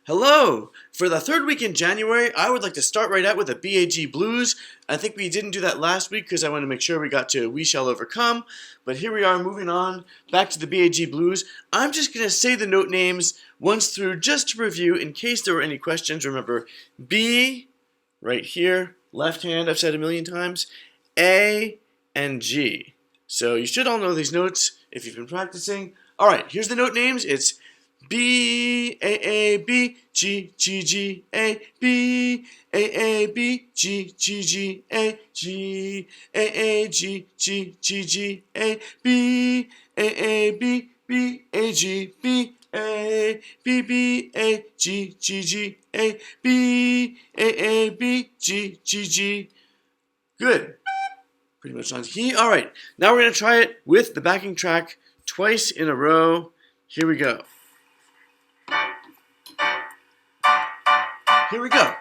Hello! For the third week in January, I would like to start right out with a BAG Blues. I think we didn't do that last week because I wanted to make sure we got to We Shall Overcome. But here we are moving on back to the BAG Blues. I'm just going to say the note names once through just to review in case there were any questions. Remember, B, right here, left hand, I've said a million times, A, and G. So you should all know these notes if you've been practicing. Alright, here's the note names. It's B, A, B, G, G, G, A, B, A, B, G, G, G, A, G, A, G, G, G, G, A, B, A, B, B, A, G, B, A, B, B, A, G, G, G, A, B, A, B, G, G, G. Good. Pretty much on key. Alright, now we're going to try it with the backing track twice in a row. Here we go. Here we go.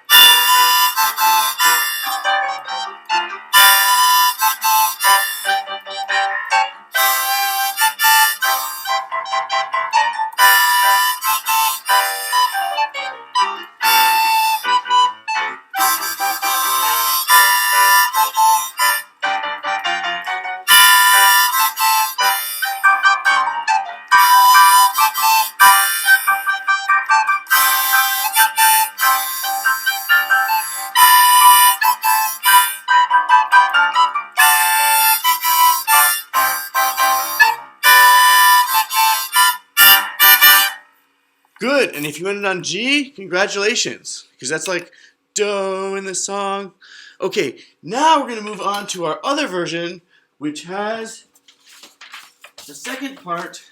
Good, and if you ended on G, congratulations, because that's like do in the song. Okay, now we're going to move on to our other version, which has the second part.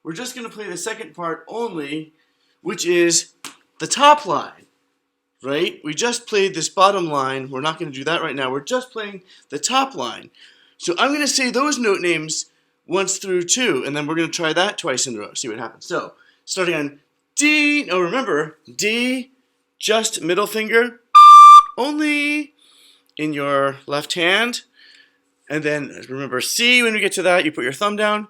We're just going to play the second part only, which is the top line, right? We just played this bottom line. We're not going to do that right now. We're just playing the top line. So I'm going to say those note names once through too, and then we're going to try that twice in a row, see what happens. So, starting on D, oh remember, D, just middle finger, only in your left hand. And then remember C, when we get to that, you put your thumb down.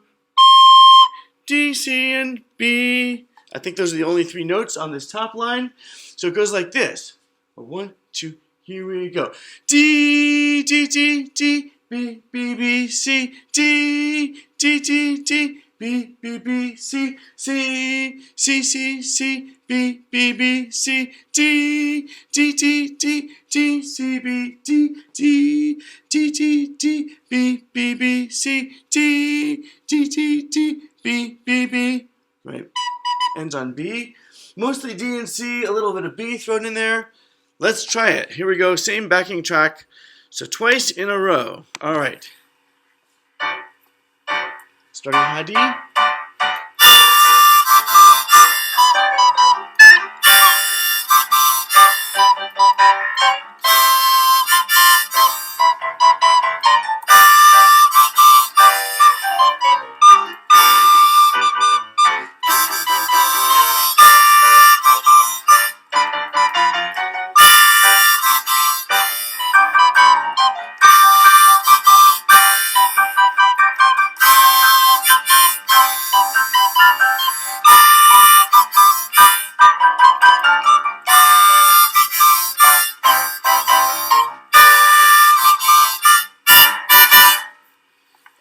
D, C, and B. I think those are the only three notes on this top line. So it goes like this. 1, 2, here we go. D, D, D, D, B, B, B, C, D, D, D, D, B, B, B, C, C, C, C, C, B, B, B, C, D, D, D, D, D, C, B, D, D, D, D, D, B, B, B, C, D, D, D, D, B, B, B. Right? Ends on B. Mostly D and C, a little bit of B thrown in there. Let's try it. Here we go, same backing track. So twice in a row. All right. Starting high D.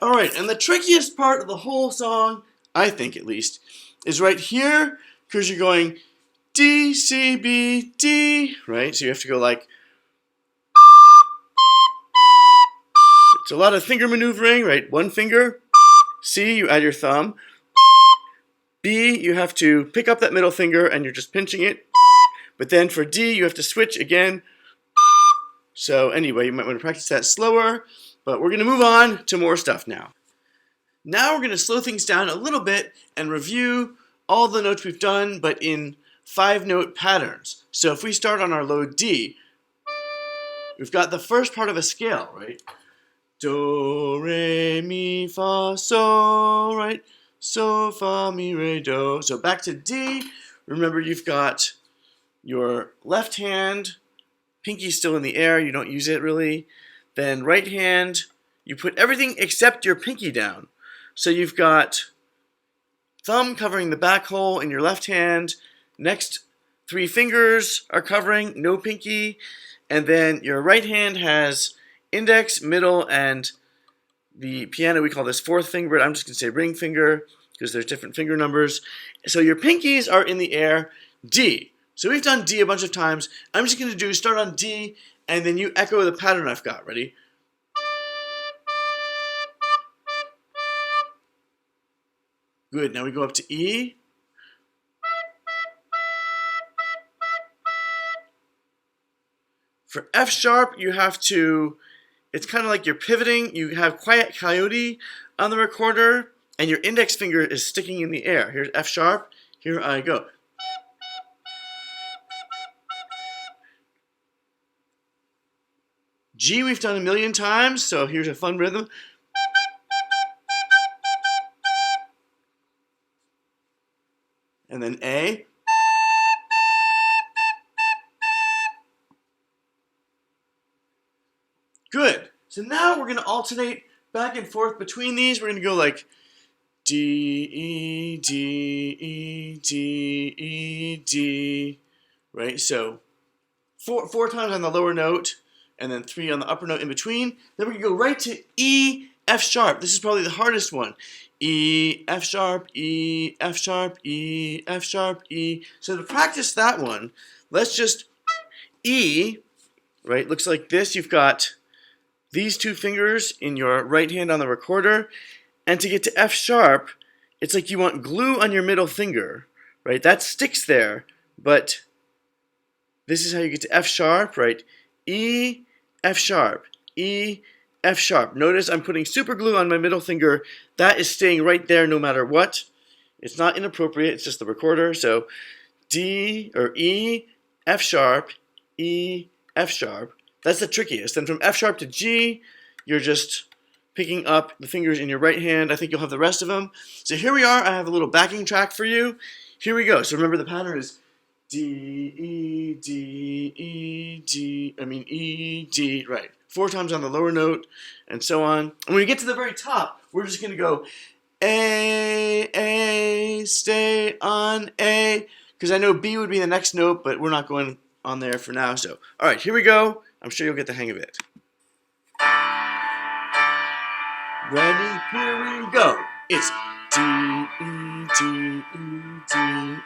Alright, and the trickiest part of the whole song, I think at least, is right here, because you're going D, C, B, D, right? So you have to go like, it's a lot of finger maneuvering, right? One finger, C, you add your thumb, B, you have to pick up that middle finger and you're just pinching it, but then for D, you have to switch again. So anyway, you might want to practice that slower. But we're going to move on to more stuff now. Now we're going to slow things down a little bit and review all the notes we've done, but in 5-note patterns. So if we start on our low D, we've got the first part of a scale, right? Do, re, mi, fa, so, right? So, fa, mi, re, do. So back to D. Remember, you've got your left hand, pinky still in the air, you don't use it really. Then right hand, you put everything except your pinky down. So you've got thumb covering the back hole in your left hand, next 3 fingers are covering, no pinky, and then your right hand has index, middle, and the piano, we call this 4th finger, but I'm just going to say ring finger because there's different finger numbers. So your pinkies are in the air, D. So we've done D a bunch of times. I'm just going to start on D, and then you echo the pattern I've got. Ready? Good. Now we go up to E. For F sharp, you have to, it's kind of like you're pivoting. You have Quiet Coyote on the recorder, and your index finger is sticking in the air. Here's F sharp. Here I go. G we've done a million times, so here's a fun rhythm. And then A. Good. So now we're going to alternate back and forth between these. We're going to go like D, E, D, E, D, E, D, right? So four times on the lower note, and then 3 on the upper note in between. Then we're going to go right to E, F sharp. This is probably the hardest one. E, F sharp, E, F sharp, E, F sharp, E. So to practice that one, let's just E, right? Looks like this. You've got these 2 fingers in your right hand on the recorder, and to get to F sharp, it's like you want glue on your middle finger, right? That sticks there, but this is how you get to F sharp, right? E, F sharp, E, F sharp. Notice I'm putting super glue on my middle finger. That is staying right there no matter what. It's not inappropriate, it's just the recorder. So D or E, F sharp, E, F sharp. That's the trickiest. Then from F sharp to G, you're just picking up the fingers in your right hand. I think you'll have the rest of them. So here we are. I have a little backing track for you. Here we go. So remember the pattern is D, E, D, E, D, E, D, right. 4 times on the lower note, and so on. And when we get to the very top, we're just going to go A, stay on A, because I know B would be the next note, but we're not going on there for now. So, all right, here we go. I'm sure you'll get the hang of it. Ready? Here we go. It's D, E, D, E, D,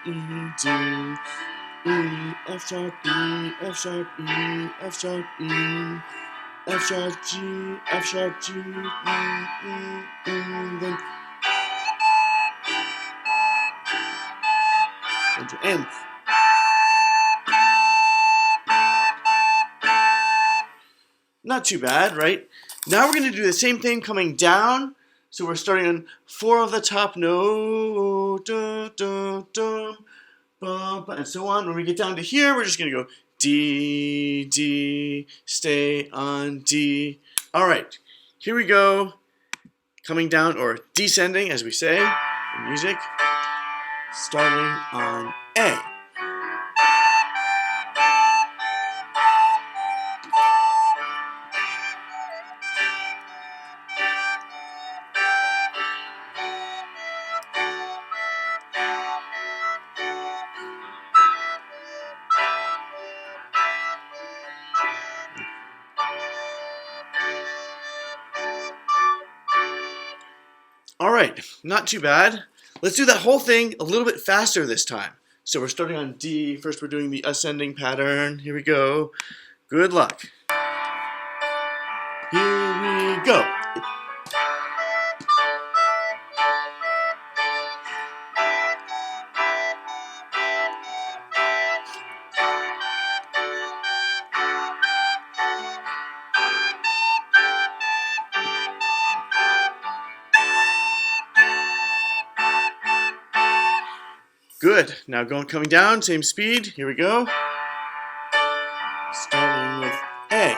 E, D, E, F sharp, E, F sharp, E, F sharp, E, F sharp, G, F sharp, G, then to M. Not too bad, right? Now we're going to do the same thing coming down. So we're starting on 4 of the top note, and so on. When we get down to here, we're just going to go D, D, stay on D. All right, here we go. Coming down, or descending, as we say in music, starting on A. All right, not too bad. Let's do that whole thing a little bit faster this time. So we're starting on D. First we're doing the ascending pattern. Here we go. Good luck. Here we go. Good. Now coming down, same speed. Here we go. Starting with A.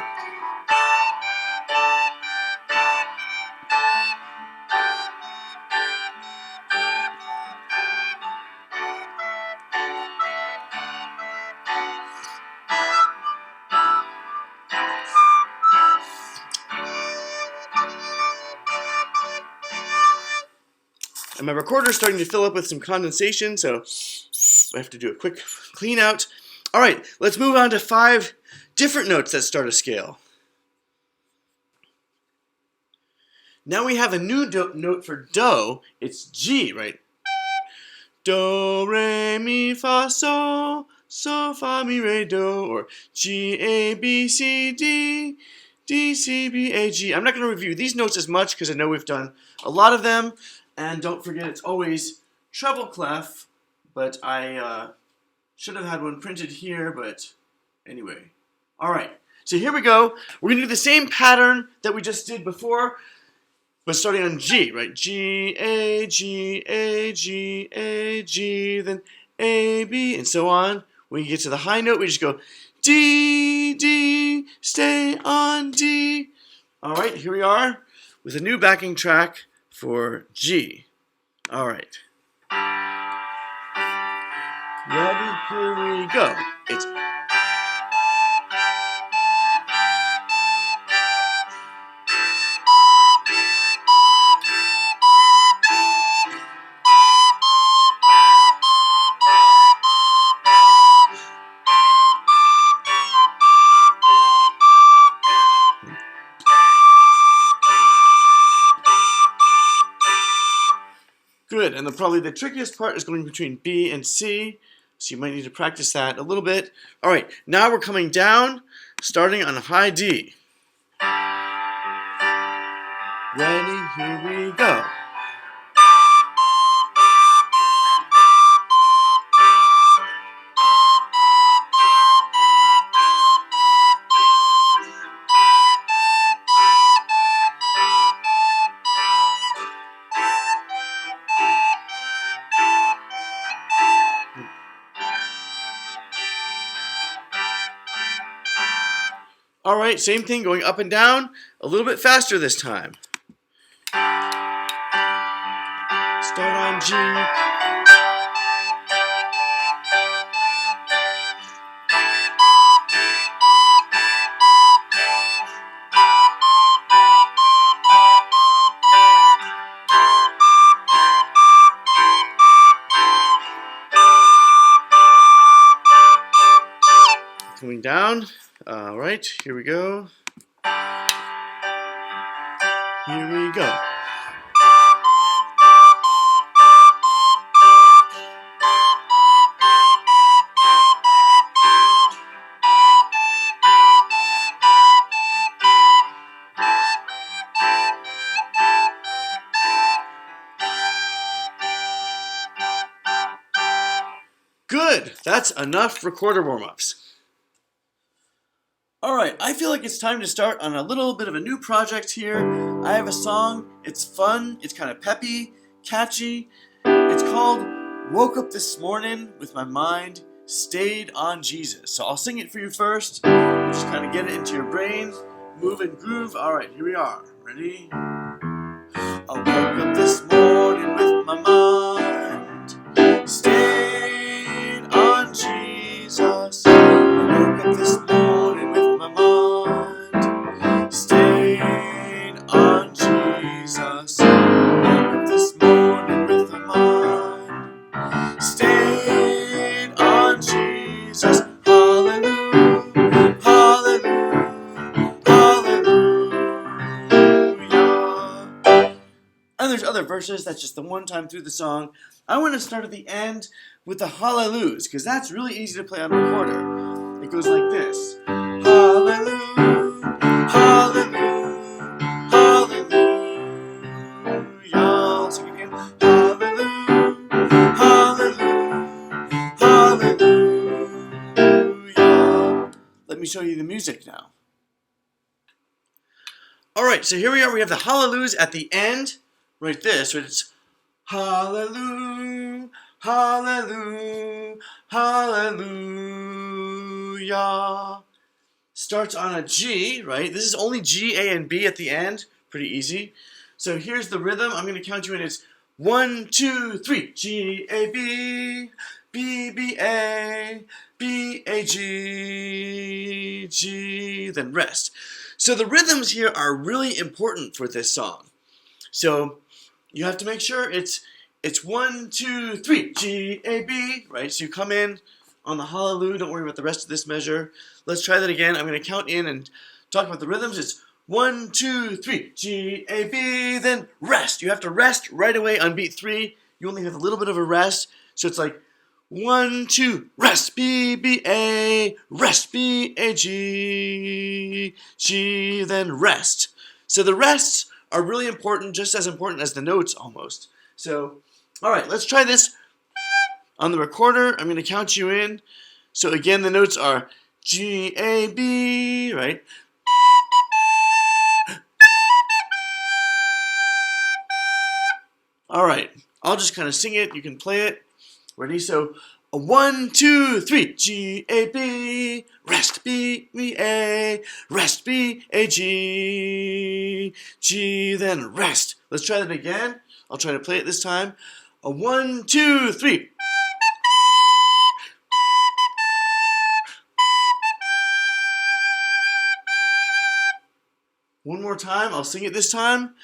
And my recorder is starting to fill up with some condensation, so I have to do a quick clean out. All right, let's move on to 5 different notes that start a scale. Now we have a new note for do. It's G, right? Do, re, mi, fa, sol, sol, fa, mi, re, do, or G, A, B, C, D, D, C, B, A, G. I'm not going to review these notes as much because I know we've done a lot of them. And don't forget, it's always treble clef, but I should have had one printed here, but anyway. All right, so here we go. We're going to do the same pattern that we just did before, but starting on G, right? G, A, G, A, G, A, G, then A, B, and so on. When you get to the high note, we just go D, D, stay on D. All right, here we are with a new backing track for G. All right. Ready? Here we go. It's good, and probably the trickiest part is going between B and C, so you might need to practice that a little bit. All right, now we're coming down, starting on high D. Ready? Here we go. All right, same thing, going up and down, a little bit faster this time. Start on G. Coming down. All right, here we go. Here we go. Good, that's enough recorder warm-ups. Alright, I feel like it's time to start on a little bit of a new project here. I have a song, it's fun, it's kind of peppy, catchy. It's called Woke Up This Morning With My Mind Stayed on Jesus. So I'll sing it for you first, just kind of get it into your brain, move and groove. Alright, here we are. Ready? I woke up this morning with my mind stayed on Jesus. I woke up this morning with my mind stayed on Jesus. I woke up this morning with my mind stayed on Jesus. Hallelujah, hallelujah, hallelujah. And there's other verses, that's just the one time through the song. I want to start at the end with the hallelujahs, because that's really easy to play on a recorder. It goes like this. Hallelujah, hallelujah, hallelujah. I'll sing it again. Hallelujah, hallelujah, hallelujah. Let me show you the music now. Alright, so here we are. We have the hallelujahs at the end. Right there. So it's hallelujah, hallelujah, hallelujah. Starts on a G, right? This is only G, A, and B at the end. Pretty easy. So here's the rhythm. I'm going to count you in. It's 1, 2, 3. G, A, B, B, B, A, B, A, G, G, then rest. So the rhythms here are really important for this song. So you have to make sure it's 1, 2, 3, G, A, B, right? So you come in on the hallelujah. Don't worry about the rest of this measure. Let's try that again. I'm going to count in and talk about the rhythms. It's 1, 2, 3, G, A, B, then rest. You have to rest right away on beat 3. You only have a little bit of a rest, so it's like 1, 2, rest, B, B, A, rest, B, A, G, G, then rest. So the rests are really important, just as important as the notes almost. So, all right, let's try this on the recorder. I'm going to count you in. So again, the notes are G, A, B, right? All right, I'll just kind of sing it. You can play it. Ready? So, 1, 2, 3, G, A, B, rest, B, B, A, rest, B, A, G, G, then rest. Let's try that again. I'll try to play it this time. 1, 2, 3. One more time. I'll sing it this time.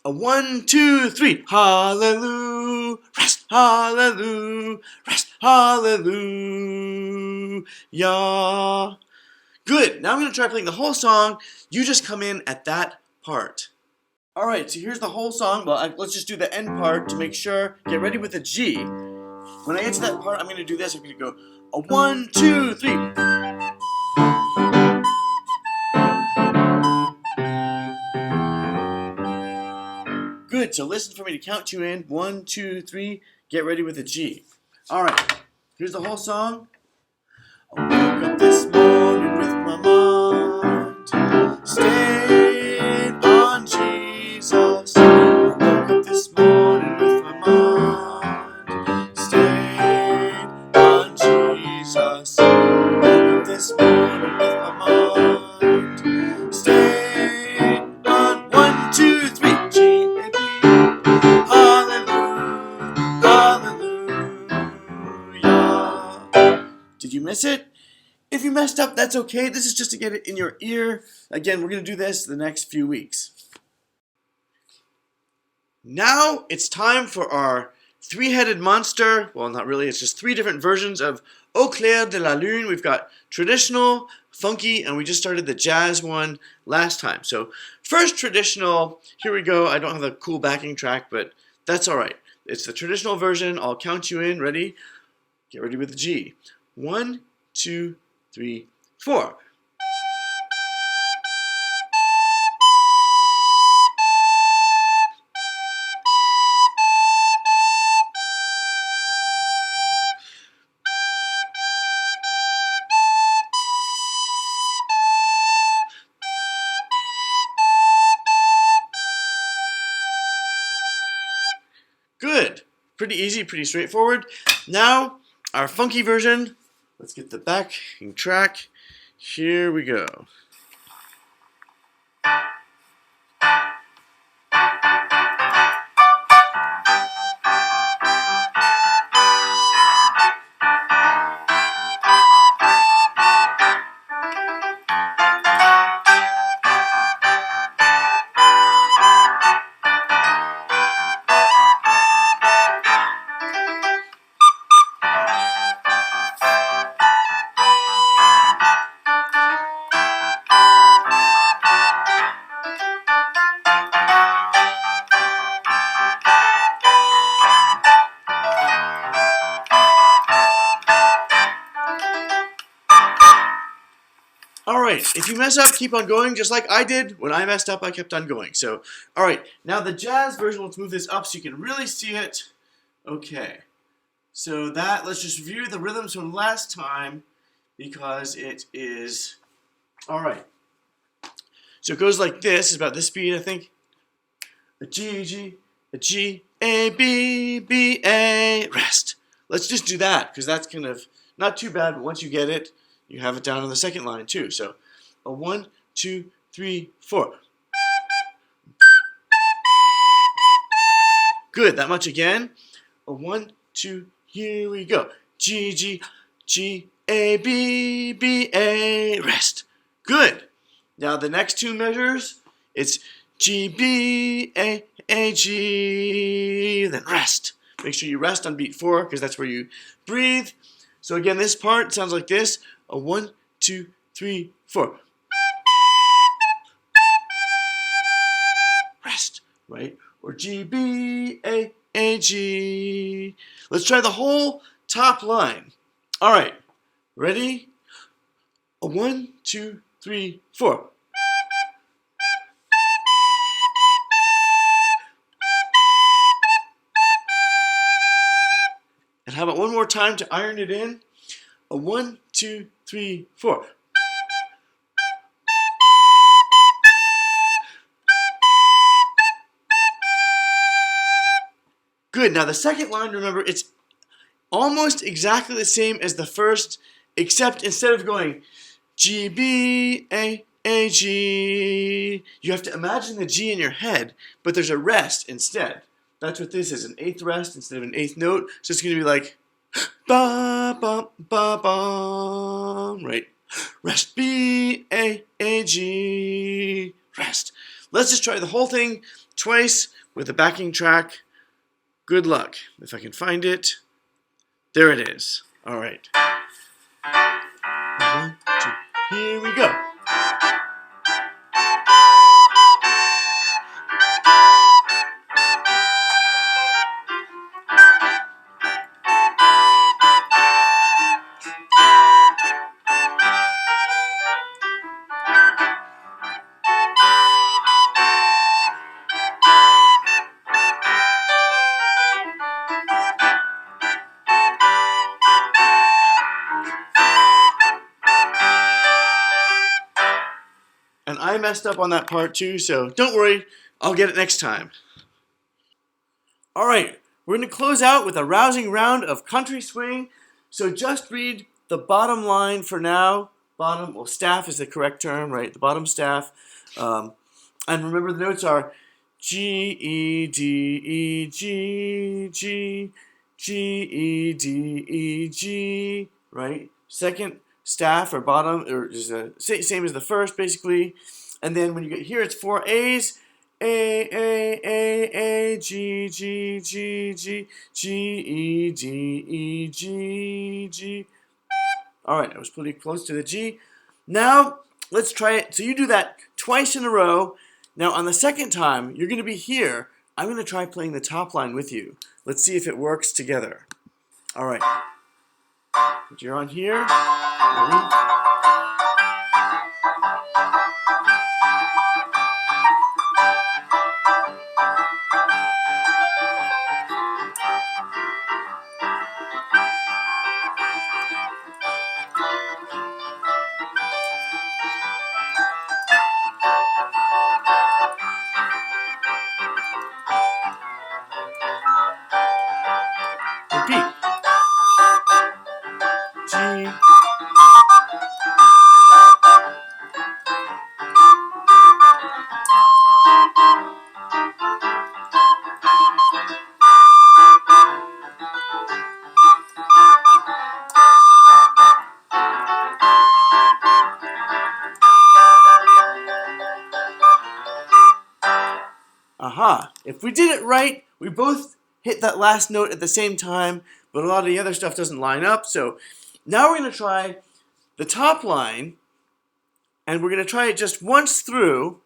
1, 2, 3. Hallelujah, rest, hallelujah, rest, hallelujah. Good. Now I'm going to try playing the whole song. You just come in at that part. All right, so here's the whole song. Well, let's just do the end part to make sure. Get ready with the G. When I get to that part, I'm going to do this. I'm going to go 1, 2, 3. Good, so listen for me to count you in. 1, 2, 3, get ready with a G. All right, here's the whole song. I woke up this morning with my mind stayed on Jesus. I woke up this morning with my mind stayed on Jesus. I woke up this morning with my mind stayed on 1, 2, 3, G. Did you miss it? If you messed up, that's okay. This is just to get it in your ear. Again, we're going to do this the next few weeks. Now it's time for our three-headed monster. Well, not really. It's just 3 different versions of Au clair de la lune. We've got traditional, funky, and we just started the jazz one last time. So first traditional, here we go. I don't have a cool backing track, but that's all right. It's the traditional version. I'll count you in. Ready? Get ready with the G. 1, 2, 3, 4. Good. Pretty easy, pretty straightforward. Now, our funky version. Let's get the backing track. Here we go. Alright, if you mess up, keep on going, just like I did. When I messed up, I kept on going. So, alright, now the jazz version, let's move this up so you can really see it. Okay, so let's just review the rhythms from last time, because it is, alright. So it goes like this, it's about this speed, I think. A G, G, a G, A, B, B, A, rest. Let's just do that, because that's kind of not too bad, but once you get it, you have it down on the second line too. So, 1, 2, 3, 4. Good, that much again. 1, 2, here we go. G, G, G, A, B, B, A, rest. Good. Now the next 2 measures, it's G, B, A, G, then rest. Make sure you rest on beat 4, because that's where you breathe. So again, this part sounds like this. A 1, 2, 3, 4. Rest, right? Or G, B, A, G. Let's try the whole top line. All right, ready? A 1, 2, 3, 4. And how about one more time to iron it in? A 1, 2, 3, 4. Good. Now the second line, remember, it's almost exactly the same as the first, except instead of going G, B, A, G, you have to imagine the G in your head, but there's a rest instead. That's what this is, an eighth rest instead of an eighth note. So it's going to be like ba ba ba ba, right? Rest, B, A, G, rest. Let's just try the whole thing twice with a backing track. Good luck. If I can find it. There it is. All right. 1, 2. Here we go. And I messed up on that part too, so don't worry, I'll get it next time. All right, we're going to close out with a rousing round of country swing. So just read the bottom line for now. Bottom, well, staff is the correct term, right? The bottom staff. And remember the notes are G, E, D, E, G, G, G, E, D, E, G, right? Second staff or bottom, or is the same as the first, basically. And then when you get here, it's 4 A's. A, G, G, G, G, G, E, D, E, G, G. All right, I was pretty close to the G. Now, let's try it. So you do that twice in a row. Now, on the second time, you're going to be here. I'm going to try playing the top line with you. Let's see if it works together. All right. But you're on here. Ready? Repeat. G. Aha. If we did it right, we both hit that last note at the same time, but a lot of the other stuff doesn't line up. So now we're going to try the top line, and we're going to try it just once through,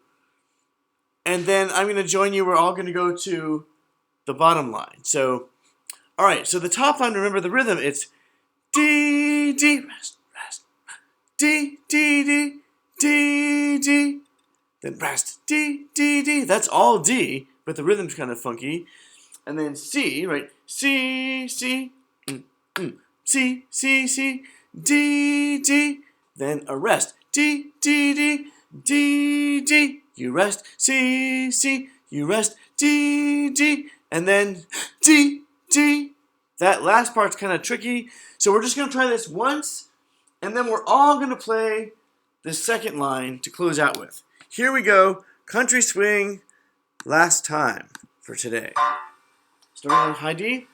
and then I'm going to join you. We're all going to go to the bottom line. So, all right, so the top line, remember the rhythm, it's D, D, rest, rest, D, D, D, D, D, then rest, D, D, D. That's all D, but the rhythm's kind of funky. And then C, right? C, C, C, C, C, D, D, then a rest. D, D, D, D, D. You rest. C, C, you rest. D, D, and then D, D. That last part's kind of tricky, so we're just going to try this once, and then we're all going to play the second line to close out with. Here we go. Country swing, last time for today. Starting on high D.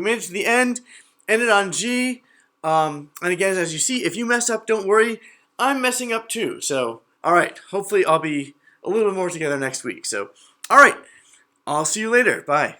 we made it to the end. Ended on G. And again, as you see, if you mess up, don't worry. I'm messing up too. So, all right. Hopefully, I'll be a little bit more together next week. So, all right. I'll see you later. Bye.